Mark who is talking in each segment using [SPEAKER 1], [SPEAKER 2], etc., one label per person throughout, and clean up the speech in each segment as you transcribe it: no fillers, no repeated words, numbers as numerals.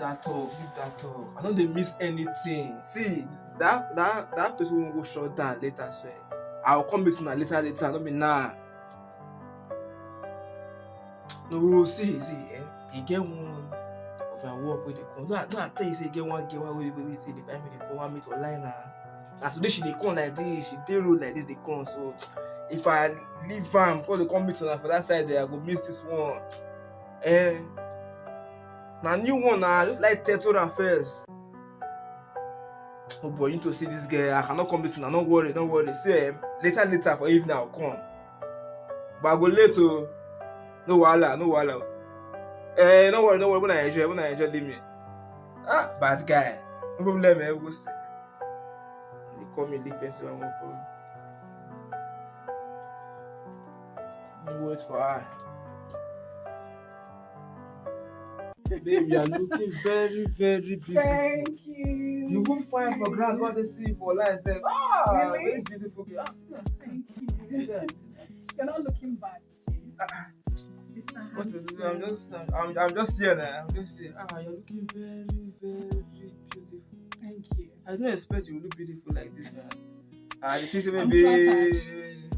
[SPEAKER 1] leave that talk. I don't dey miss anything. See, that place won't go shut down later, so I'll come meet una later, not be now. No, see, you get one of my work where they come. No, I tell you, say, get one girl where we say, the family they come, one meet online now. And today she they come like this, she dey road like this, they come. So, if I leave am, because they come meet una for that side there, I go miss this one. Now new one now, just like Teto and first. Oh boy, you need to see this girl. I cannot come meet una. Don't worry. See, later for evening I'll come. But I go late to. No wahala. Don't worry. When I enjoy, leave me. Bad guy. No problem, I go see. They call me defensive. I won't call. Wait for her. Baby, you are looking very, very beautiful.
[SPEAKER 2] Thank you.
[SPEAKER 1] You will find for grand what they see for life. Really? Very beautiful.
[SPEAKER 2] Thank you. You're not looking bad too. It's not
[SPEAKER 1] what is it?
[SPEAKER 2] handsome.
[SPEAKER 1] I'm just here now. You're looking very, very beautiful.
[SPEAKER 2] Thank you.
[SPEAKER 1] I didn't expect you to look beautiful like this. The things
[SPEAKER 2] I'm
[SPEAKER 1] maybe.
[SPEAKER 2] flattered.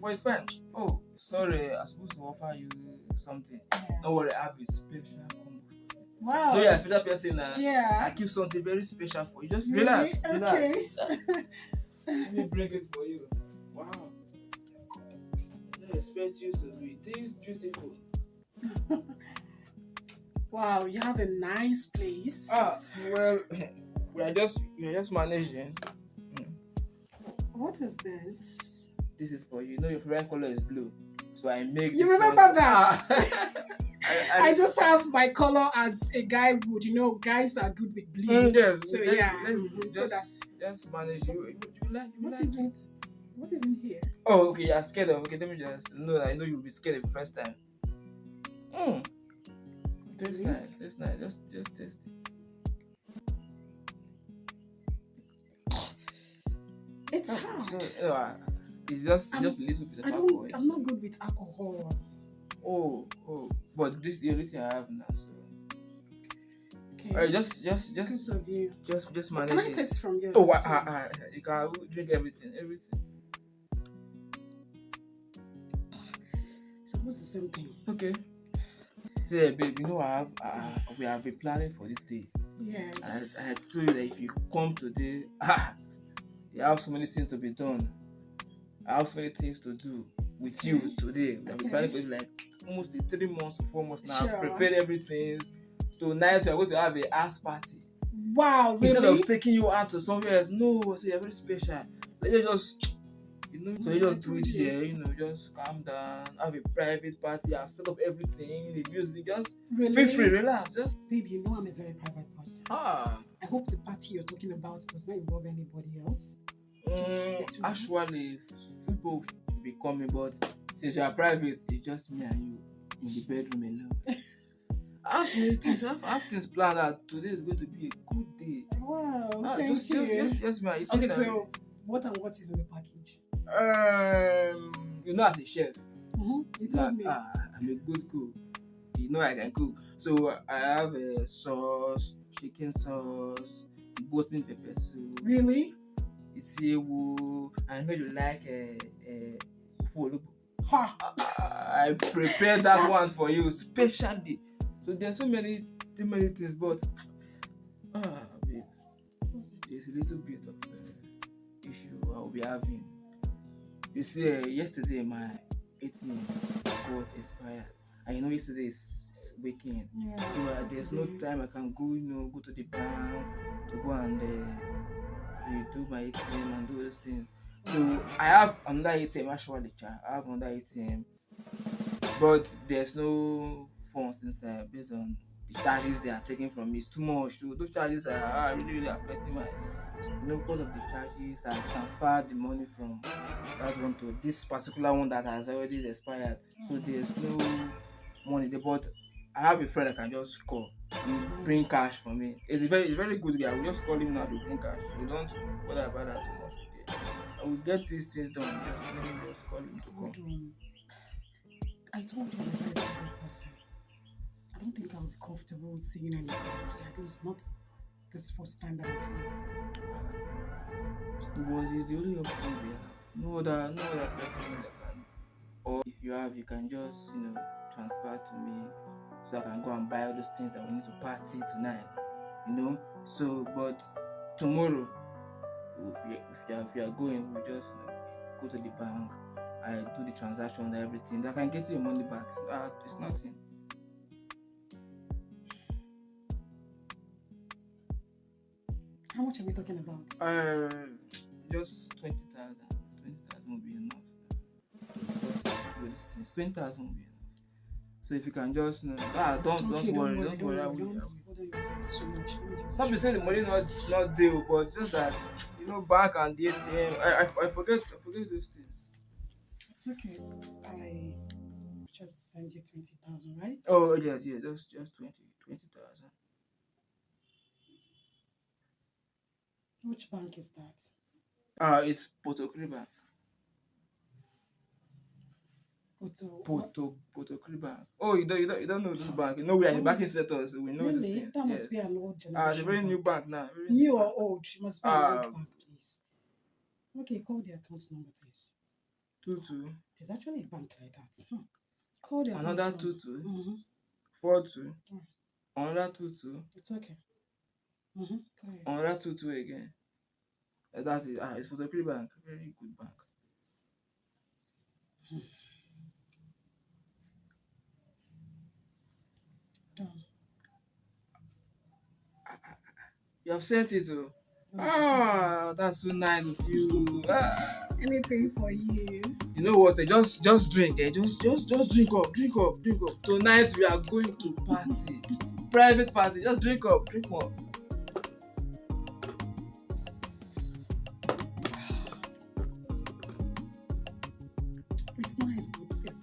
[SPEAKER 1] Well, it's fine. Oh, sorry. I'm supposed to offer you something.
[SPEAKER 2] Yeah.
[SPEAKER 1] Don't worry. I have a special combo.
[SPEAKER 2] Wow.
[SPEAKER 1] No, you're a special person now.
[SPEAKER 2] Yeah.
[SPEAKER 1] I keep something very special for you. Just
[SPEAKER 2] Really?
[SPEAKER 1] relax.
[SPEAKER 2] Okay.
[SPEAKER 1] Let me bring it for you. Wow. I expect you to be this beautiful.
[SPEAKER 2] Wow, you have a nice place.
[SPEAKER 1] Well, we are just managing.
[SPEAKER 2] What is this?
[SPEAKER 1] This is for you. You know your favorite color is blue, so I make.
[SPEAKER 2] You
[SPEAKER 1] this
[SPEAKER 2] remember
[SPEAKER 1] one.
[SPEAKER 2] that? I just have my color as a guy would. You know, guys are good with blue.
[SPEAKER 1] Yes.
[SPEAKER 2] So
[SPEAKER 1] Just manage. You like it?
[SPEAKER 2] What is in here?
[SPEAKER 1] Oh, okay. You're scared of. Okay, let me just. No, I know you'll be scared the first time. It's nice. Just taste it.
[SPEAKER 2] It's hard.
[SPEAKER 1] So, it's just a little bit of alcohol.
[SPEAKER 2] I'm not good with alcohol.
[SPEAKER 1] Oh, but this is the only thing I have now. So.
[SPEAKER 2] Okay.
[SPEAKER 1] Alright, just
[SPEAKER 2] Because of you.
[SPEAKER 1] just manage.
[SPEAKER 2] Can I taste from yours?
[SPEAKER 1] Oh, you can drink everything.
[SPEAKER 2] It's almost the same thing.
[SPEAKER 1] Okay. Say, babe, you know we have been planning for this day.
[SPEAKER 2] Yes.
[SPEAKER 1] I told you that if you come today, you have so many things to be done. I have so many things to do with you today. We have been planning for it like almost 3 months or 4 months now.
[SPEAKER 2] Sure.
[SPEAKER 1] Prepared everything. Tonight we are going to have a ass party.
[SPEAKER 2] Wow, really?
[SPEAKER 1] Instead of taking you out to somewhere else, no, so you're very special. Let's just, so you just do it here, just calm down, have a private party, I've set up everything, the music, just feel free, relax. Just
[SPEAKER 2] baby, you know I'm a very private person. I hope the party you're talking about does not involve anybody else.
[SPEAKER 1] Actually, people will be coming, but since you are private, it's just me and you in the bedroom alone. I have things planned that today is going to be a good day.
[SPEAKER 2] Wow, thank you.
[SPEAKER 1] Just me.
[SPEAKER 2] Okay, so what is in the package?
[SPEAKER 1] As a chef,
[SPEAKER 2] You told me.
[SPEAKER 1] I'm a good cook. You know I can cook. So I have a sauce, chicken sauce, goat meat pepper soup.
[SPEAKER 2] Really?
[SPEAKER 1] It's I know you like I prepared that one for you specially. So there's so many things, but babe, there's a little bit of issue I'll be having. You see, yesterday my ATM got expired, and yesterday is weekend. So there's no time I can go, go to the bank to go and redo my ATM and do those things. So I have another ATM actually. I have another ATM, but there's no funds inside based on the charges they are taking from me. It's too much. Those charges are really affecting my. Because of the charges, I transferred the money from that one to this particular one that has already expired. So there's no money there. But I have a friend I can just call. He bring cash for me. It's a very good guy. I will just call him now to bring cash. So don't bother about that too much. Okay. I will get these things done. Just call him to come.
[SPEAKER 2] I told you I'm a very private person. don't think I'll be comfortable seeing any place here. At least not this first time that I'm here.
[SPEAKER 1] But it's the only option we have. No other person that can. Or if you have, you can just transfer to me so I can go and buy all those things that we need to party tonight. So but tomorrow, if you are going, we just go to the bank. I do the transaction and everything. I can get you your money back. It's nothing.
[SPEAKER 2] How much are we talking about?
[SPEAKER 1] Just 20,000. 20,000 will be enough. Just do these things. 20,000 will be enough. So if you can just don't worry. Don't worry.
[SPEAKER 2] Don't bother yourself so much.
[SPEAKER 1] Some people say the money not due, but it's just that bank and the ATM. I forget those things.
[SPEAKER 2] It's okay. I just send you 20,000, right?
[SPEAKER 1] Oh yes, just 20,000.
[SPEAKER 2] Which bank is that?
[SPEAKER 1] It's Potokri Bank. Potokri Bank. Oh, you don't know this bank? We are in the banking sector, so we know
[SPEAKER 2] really?
[SPEAKER 1] these things.
[SPEAKER 2] That must be an old generation.
[SPEAKER 1] It's a very new bank now.
[SPEAKER 2] New or old? It must be an old bank, please. Okay, call the account number, please.
[SPEAKER 1] 22.
[SPEAKER 2] There's actually a bank like that. Call the account
[SPEAKER 1] Another
[SPEAKER 2] number.
[SPEAKER 1] 22. 42. Another 22.
[SPEAKER 2] It's okay. Go ahead.
[SPEAKER 1] Another 22 again. That's it. It's Potokri Bank. Very good bank.
[SPEAKER 2] Done.
[SPEAKER 1] You have sent it to. That's so nice of you.
[SPEAKER 2] Anything for you.
[SPEAKER 1] You know what? Just drink. Just drink up. Tonight we are going to party. Private party. Just drink up. Drink more.
[SPEAKER 2] It's nice, but it's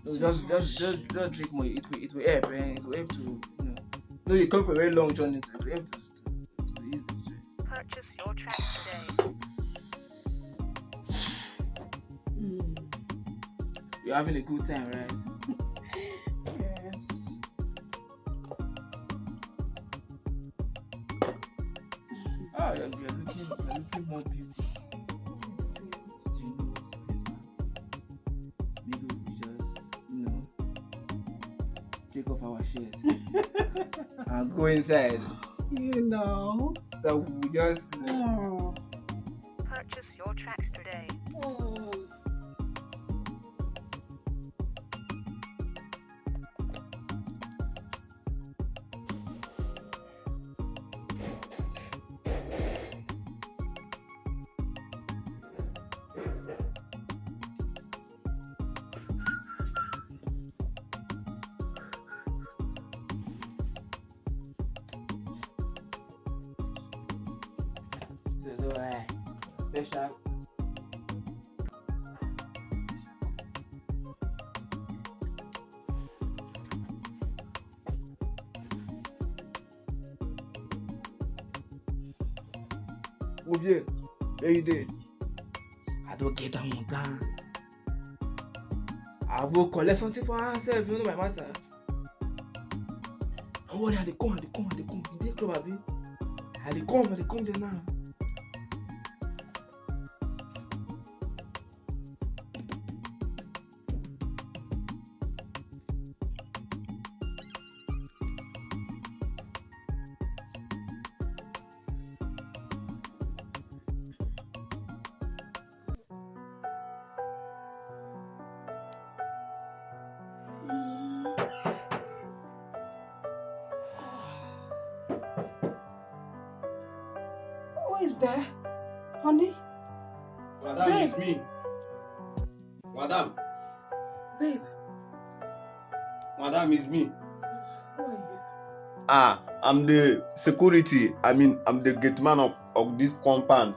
[SPEAKER 1] so just drink more. It will help, and it will help to No, you come for a very long journey. It will help to ease the stress.
[SPEAKER 3] Purchase your tracks today.
[SPEAKER 1] You're having a good time, right?
[SPEAKER 2] Yes.
[SPEAKER 1] You're looking more beautiful. Maybe we just, take off our shirts and go inside. So we just.
[SPEAKER 3] Purchase your tracks today.
[SPEAKER 1] Special. Where you did? I don't get that one down. I will collect something for herself, you know my matter. Don't worry, they come. They come, baby. They come there now.
[SPEAKER 2] Who is there? Honey?
[SPEAKER 4] Madam,
[SPEAKER 2] Babe.
[SPEAKER 4] It's me. Madam,
[SPEAKER 2] Babe,
[SPEAKER 4] Madam, it's me.
[SPEAKER 2] who are you?
[SPEAKER 4] I'm the security. I'm the gate man of this compound.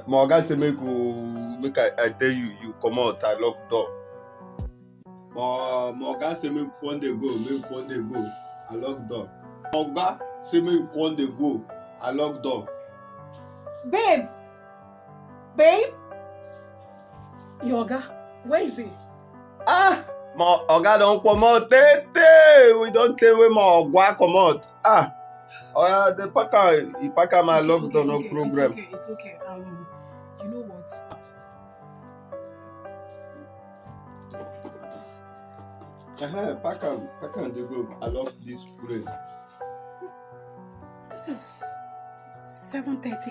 [SPEAKER 4] My oga say make I tell you, you come out, I lock door. My oga say make one day go, I lock door. My oga say make one day go, I lock door.
[SPEAKER 2] Babe, Yoga, where is he?
[SPEAKER 4] My Oga don't come out. We don't tell where my Ogwa come out. Ah. Oh yeah, the packer my lockdown no program.
[SPEAKER 2] It's okay. You know what?
[SPEAKER 4] Packer they go. I love this place.
[SPEAKER 2] This is 7:30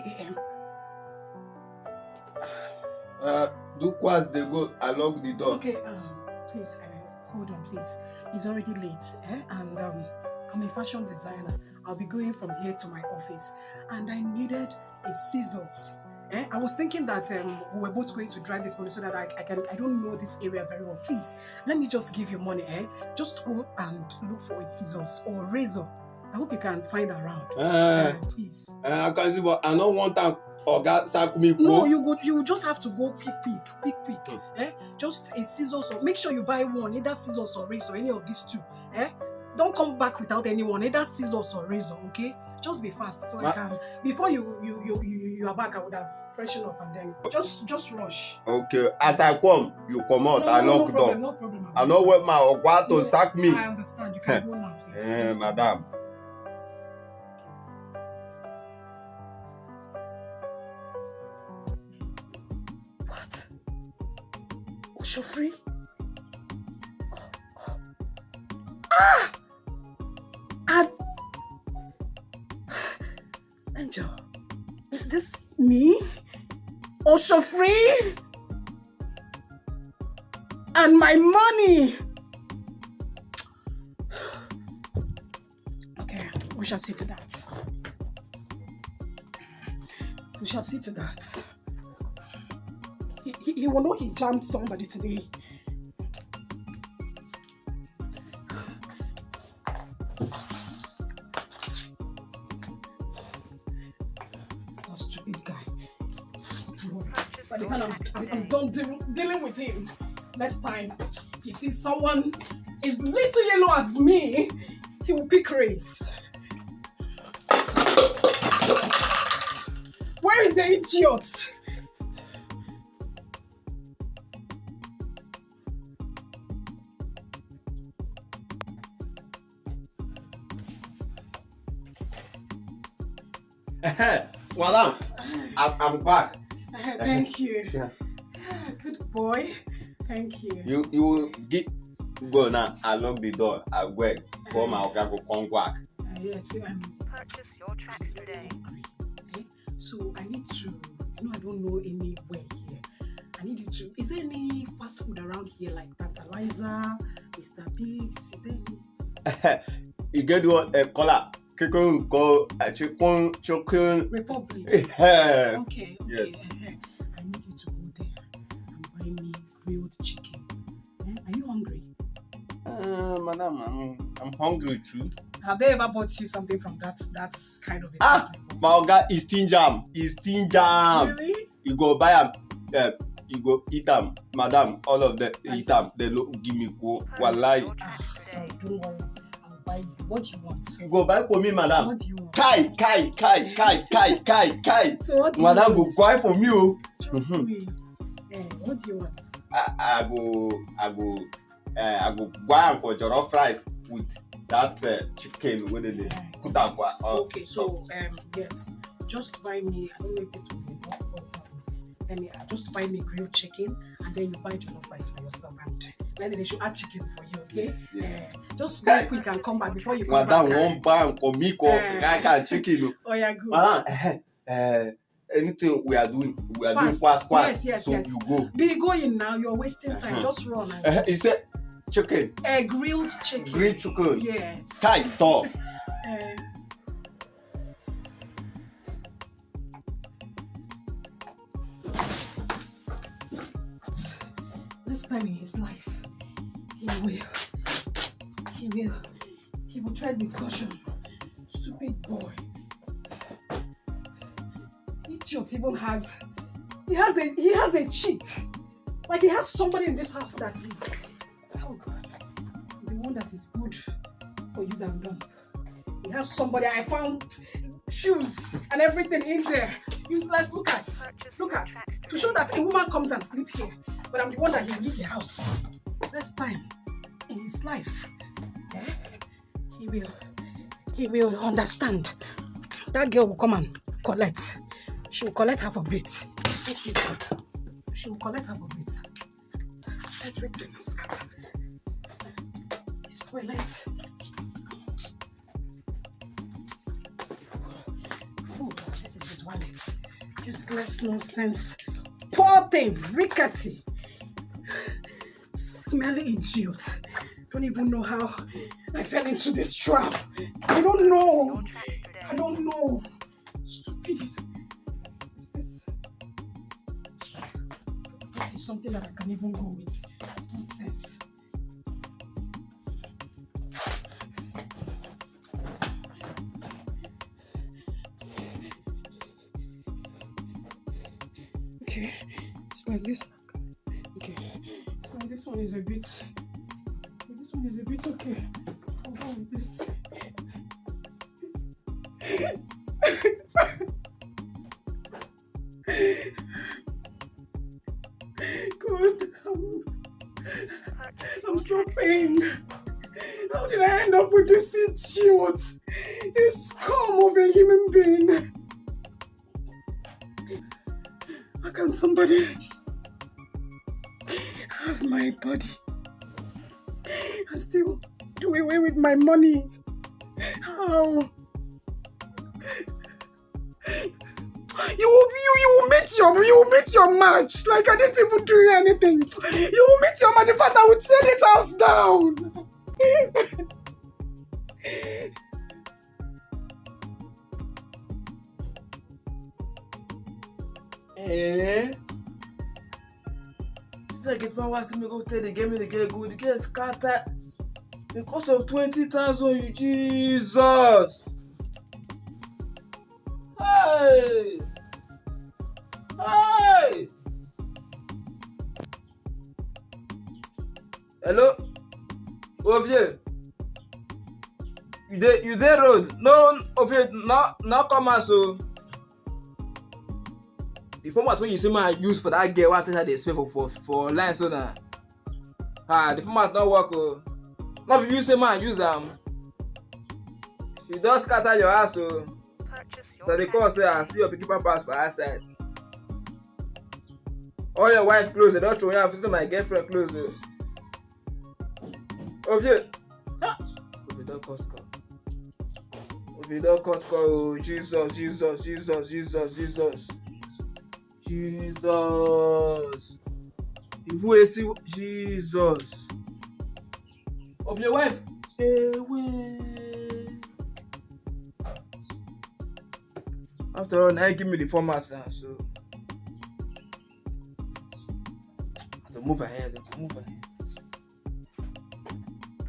[SPEAKER 2] a.m.
[SPEAKER 4] Do quas they go. I lock the door.
[SPEAKER 2] Okay, please, hold on, please. It's already late, and I'm a fashion designer. I'll be going from here to my office, and I needed a scissors. I was thinking that we were both going to drive this morning so that I don't know this area very well. Please, let me just give you money, just go and look for a scissors or a razor. I hope you can find around. Please.
[SPEAKER 4] I can see, but I don't want to. Oga sack me.
[SPEAKER 2] No, you just have to go quick. Just a scissors, or make sure you buy one, either scissors or razor, any of these two. Don't come back without anyone, either scissors or razor, okay? Just be fast so I can. Before you are back, I would have freshened up and then just rush.
[SPEAKER 4] Okay, as I come, you come out. I lock door.
[SPEAKER 2] No problem.
[SPEAKER 4] I know where my Ogwa to sack me.
[SPEAKER 2] I understand. You can go now, please.
[SPEAKER 4] Madam.
[SPEAKER 2] What? Oshofri? Ah! Angel, is this me? Oshofri? And my money? Okay, we shall see to that. He will know he jammed somebody today. That stupid guy. By the time I'm done dealing with him, next time he sees someone as little yellow as me, he will pick race. Where is the idiot?
[SPEAKER 4] Madam, I'm back.
[SPEAKER 2] Thank you.
[SPEAKER 4] Yeah.
[SPEAKER 2] Good boy. Thank you.
[SPEAKER 4] You will go now. I lock the door. I go. Come my Oga go come back.
[SPEAKER 2] Yes,
[SPEAKER 3] Purchase your tracks today.
[SPEAKER 2] so I need to. I don't know anywhere here. I need you to. Is there any fast food around here like Tantalizer, Mr. Biggs? Is there any?
[SPEAKER 4] You get what color? Chicken
[SPEAKER 2] Republic.
[SPEAKER 4] Yeah.
[SPEAKER 2] Okay.
[SPEAKER 4] Yes.
[SPEAKER 2] I need you to go there and buy me grilled chicken. Are you hungry?
[SPEAKER 4] Madam, I'm hungry too.
[SPEAKER 2] Have they ever bought you something from that kind of a place before?
[SPEAKER 4] My Oga is tin jam.
[SPEAKER 2] Really?
[SPEAKER 4] You go buy them. You go eat them, madam. All of them eat them. They look give me go. Wallahi.
[SPEAKER 2] Sorry, don't worry. I'll buy you. What do you want?
[SPEAKER 4] You go buy for me, madam.
[SPEAKER 2] What do you want?
[SPEAKER 4] Kai.
[SPEAKER 2] So what do
[SPEAKER 4] Madam
[SPEAKER 2] you
[SPEAKER 4] go buy for me. Oh.
[SPEAKER 2] Trust me. What do you want?
[SPEAKER 4] I go go and go jollof rice with that chicken with the put up.
[SPEAKER 2] Okay, so yes, just buy me. I don't know if this will be enough, but just buy me grilled chicken, and then you buy jollof rice for yourself, and then they should add chicken for you. Okay?
[SPEAKER 4] Yes.
[SPEAKER 2] Just go quick and come back before you come
[SPEAKER 4] Madam
[SPEAKER 2] back.
[SPEAKER 4] won't buy and come me I can chicken.
[SPEAKER 2] Oh yeah, good.
[SPEAKER 4] Madam, anything we are doing fast.
[SPEAKER 2] Yes.
[SPEAKER 4] You go.
[SPEAKER 2] Be going now. You're wasting time. Just run.
[SPEAKER 4] He said chicken.
[SPEAKER 2] Grilled chicken.
[SPEAKER 4] Grilled chicken.
[SPEAKER 2] Yes.
[SPEAKER 4] Kai top.
[SPEAKER 2] This time in his life, he will tread with caution. Stupid boy. Idiot even has a chick. Like he has somebody in this house that is, oh God, the one that is good for use and dump. He has somebody. I found shoes and everything in there. Useless. Look at. To show that a woman comes and sleep here, but I'm the one that he leave the house. Next time, in his life, he will understand. That girl will come and collect. She will collect half of it. This is it. She will collect half of it. Everything is scattered. His toilet. Oh, this is his wallet. Useless nonsense. Poor thing. Rickety. Smelly idiot. Don't even know how I fell into this trap. I don't know. I don't know. Stupid. Is this? This is something that I can even go with. Nonsense. Okay, it's like this. Okay, it's like this one is a bit. This one is a bit okay. I'll go with this. God, I'm so pained. How did I end up with this idiot? This scum of a human being. How can somebody have my body and still do away with my money? How? You will meet your match. Like I didn't even do anything. You will meet your match. In fact, I would tear this house down.
[SPEAKER 1] Since I get my wife to me go tell the game the get good, the get scattered because of 20,000. You Jesus! Hey! Hey! Hello? Ovie? You there road? No, Ovie, not come out so. The format when you see my use for that girl, what I they spend for line so now. The format not work. Not if you say man use you don't scatter your ass so. So they call say I see your picky pass for outside. All your wife clothes, they don't throw you visit my girlfriend clothes. Ovie don't cut call. Ovie don't cut call. Jesus. If we see Jesus of your wife, after all, now give me the format now, so I have to move ahead.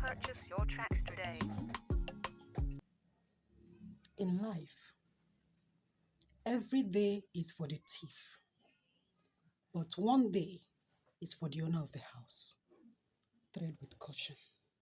[SPEAKER 3] Purchase your tracks today.
[SPEAKER 2] In life, every day is for the thief, but one day is for the owner of the house. Tread with caution.